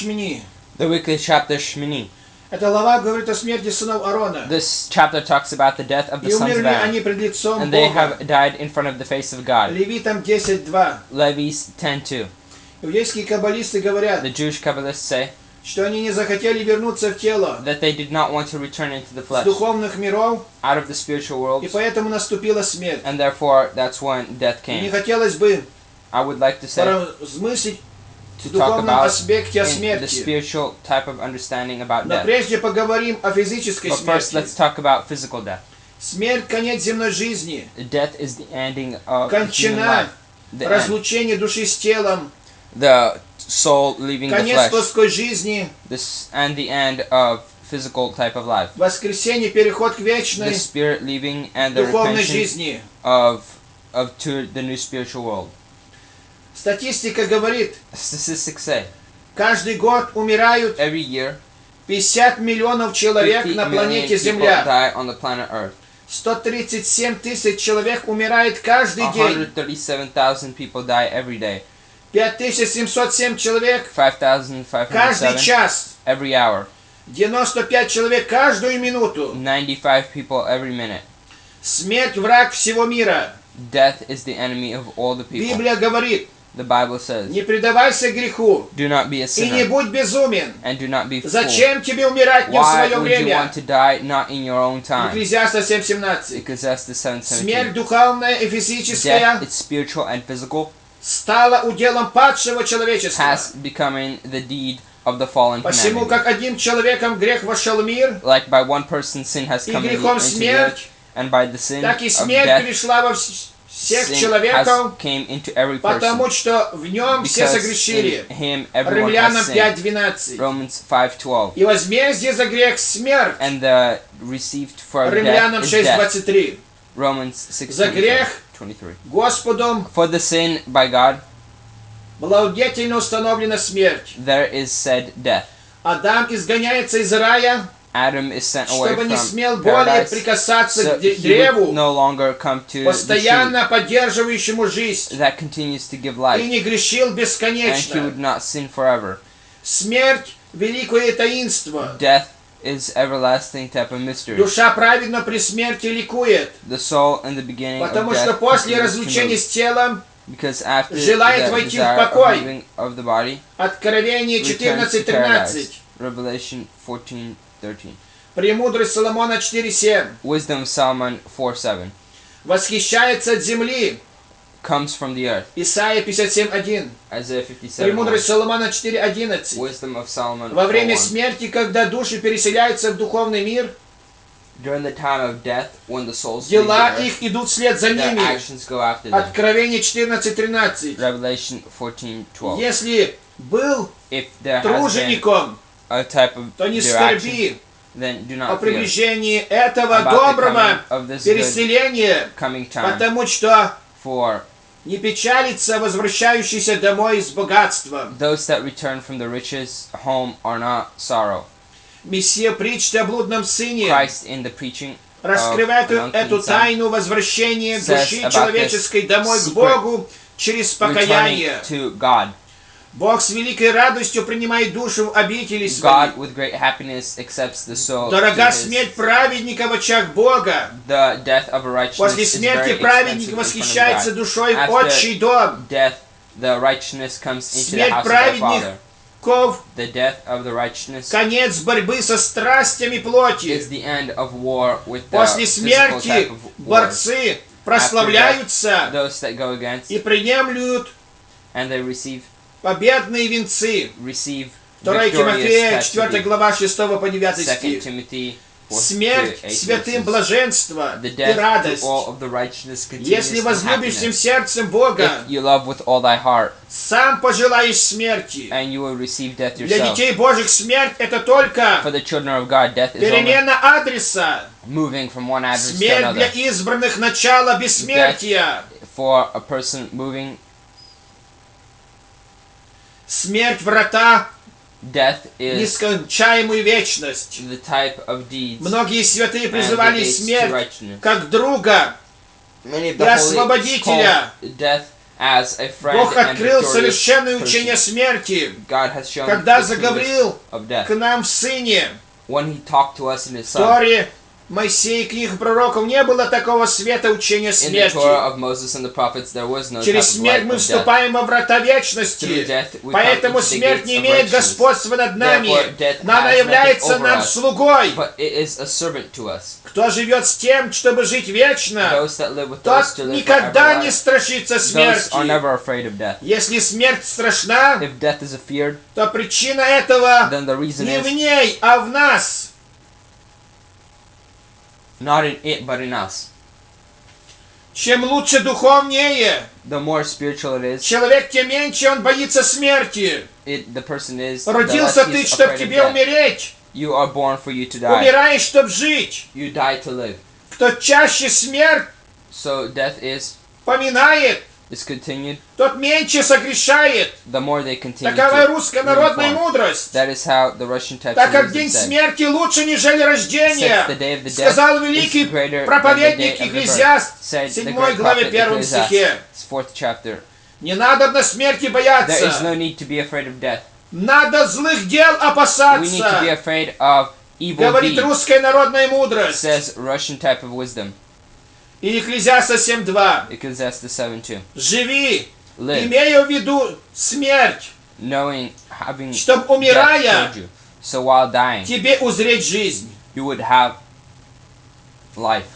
ШМИНИ. The weekly chapter ШМИНИ. Эта глава говорит о смерти сынов Аарона. This chapter talks about the death of the И sons of умерли Aaron, они пред лицом and they Бога. have died in front of the face of God. Левитам 10:2. Levites 10:2. Иудейские каббалисты говорят, The Jewish Kabbalists say что они не захотели вернуться в тело that they did not want to return into the с flesh, духовных миров, out of the spiritual world, и поэтому наступила смерть. and therefore that's when death И мне came. хотелось бы I would like to say, поразмыслить в to talk духовном about аспекте о in the смерти. spiritual type of understanding about Но death. прежде поговорим о физической But first, смерти. let's talk about physical death. Смерть — конец земной жизни. Death is the ending of human Кончина, life, the end, разлучение души с телом, the soul leaving the конец flesh, плоской жизни, and the end of physical type of life. воскресение, переход к The вечной spirit leaving and the духовной repentance жизни. of to the new spiritual world. Статистика говорит, Statistics say каждый год умирают every year 50 миллионов человек 50 на million планете people Земля. die on the planet Earth. 137 тысяч человек умирает каждый день. 137,000 people die every day. 5707 человек 5,507 каждый час. every hour. 95 человек каждую минуту. 95 people every minute. Смерть — враг всего мира. Death is the enemy of all the people. Библия говорит, The Bible says, не предавайся греху do not be a и не sinner будь безумен. and do not be fooled. Зачем тебе умирать не в Why свое would you время? want to die not in your own time? Экклезиаста 7:17. Ecclesiastes Смерть 7:17. духовная и Death физическая is spiritual and physical, стала уделом падшего человечества. has becoming the deed of the fallen Посему, humanity. как одним человеком грех вошел в мир, Like by one person sin has и come грехом into the earth, смерть, and by the sin так и of смерть death, пришла во всех sin человеков, has came into every person. потому что в нем все Because согрешили. in him everyone Римлянам has sinned. 5:12. Romans 5:12. И возмездие за грех — смерть. And the received for death Римлянам is death. 6:23. Romans За грех 6:23. Господом For the sin by God благодетельно установлена смерть. there is said death. Адам изгоняется из рая, Adam is sent away чтобы не from смел более paradise, прикасаться so к he would древу, no longer come to the tree постоянно поддерживающему жизнь, that continues to give и life, не грешил and he бесконечно. would not sin forever. Смерть — великое таинство. Death is everlasting type of mystery. Душа праведно при смерти ликует, The soul in the beginning of потому что death после continues to разлучения move, с телом, because after желает the войти в desire of покой. moving of the body Откровение returns to 14:13. paradise. Revelation 14:13. Премудрость Соломона 4:7. Wisdom of Solomon 4:7 Восхищается от земли. comes from the earth. Исайя 57:1. Isaiah 57:1. Премудрость Соломона 4:11. Wisdom of Solomon Во время 4:1. смерти, когда души переселяются в духовный мир, During the time of death, when the souls leave the дела earth, их идут вслед за their ними. actions go after them. Откровение 14:13. Revelation 14:12. Если был If there has been тружеником, a type of то не their action, скорби then do о not fear приближении этого about the доброго coming of this good переселения, coming time, потому что for не печалится возвращающийся домой с богатством. those that return from the riches home are not sorrow. Мессия притчи о блудном сыне Christ in the preaching раскрывает of an эту unclean son тайну возвращения says души about человеческой this домой к secret Богу через покаяние. returning to God. Бог с великой радостью принимает душу в обители God своей. with great happiness accepts the soul. Дорога to his, смерть праведника в очах Бога. the death of a righteous После is смерти very праведник expensive in front восхищается of God. душой в After отчий дом. death, the righteousness comes into the Смерть house of their Father. праведников The death of the righteousness конец борьбы со страстями is плоти. the end of war with the После physical type смерти of war. борцы прославляются Those that go against и приемлют and they receive победные венцы. 2 Тимофея, 4 глава, 6 по 9 2 стих. Timothy 4 Смерть святым блаженство и радость. Если возлюбишь всем сердцем Бога, If you love with all thy heart, сам пожелаешь смерти. and you will receive death Для yourself. детей Божьих смерть — это только For the children of God, death is only перемена адреса. moving from one address to Смерть для another. избранных — начало бессмертия. For a person moving, Смерть — врата death в is нескончаемую вечность. the type of deeds. Многие святые and the призывали gates to смерть righteousness. как друга Many of и the holy освободителя. called death as a friend Бог and открыл victorious совершенное person. учение смерти, God has shown когда the truth заговорил of death. к нам в Сыне. When He talked to us in His В Son. Торе, Моисея и книгах пророков не было такого света учения In the Torah смерти. of Moses and the prophets, there was no type Через of light смерть мы of death. вступаем во врата вечности. Through death, we come Поэтому into the смерть gates не of имеет righteousness. господства над нами, Therefore, death но она has является nothing over нам us. слугой. But it is a servant to us. Кто живет с тем, чтобы жить вечно, Those that live with those тот to live никогда не forever. страшится Those are смерти. never afraid of death. Если смерть страшна, If death is feared, то причина этого then the reason не в is ней, а в нас. not in it, but in us. Чем лучше духовнее The more spiritual it is, человек, тем меньше он боится смерти. the person is, the less Родился ты, he's чтобы afraid of тебе death. умереть. You are born for you to die. Умираешь, чтобы жить. You die to live. Кто чаще смерть So death is поминает, continued. тот меньше согрешает. The more they continue Такова to русская народная reform. мудрость. That is how the Russian type Так как of день wisdom said. смерти лучше, нежели рождения, Since the day of the death сказал is великий greater than the day проповедник of the birth, Екклезиаст said в the 7 great главе prophet 1 стихе. Ecclesiastes, 4th chapter. Не надо на смерти There is бояться. no need to be afraid of death. Надо злых дел We need to be опасаться. afraid of evil Говорит deeds, русская народная мудрость. says Russian type of wisdom. И Екклезиаста 7.2. Ecclesiastes 7:2. Живи, Live, имея в виду смерть, knowing, having чтобы, death умирая, toward you. So while dying, тебе узреть жизнь. you would have life.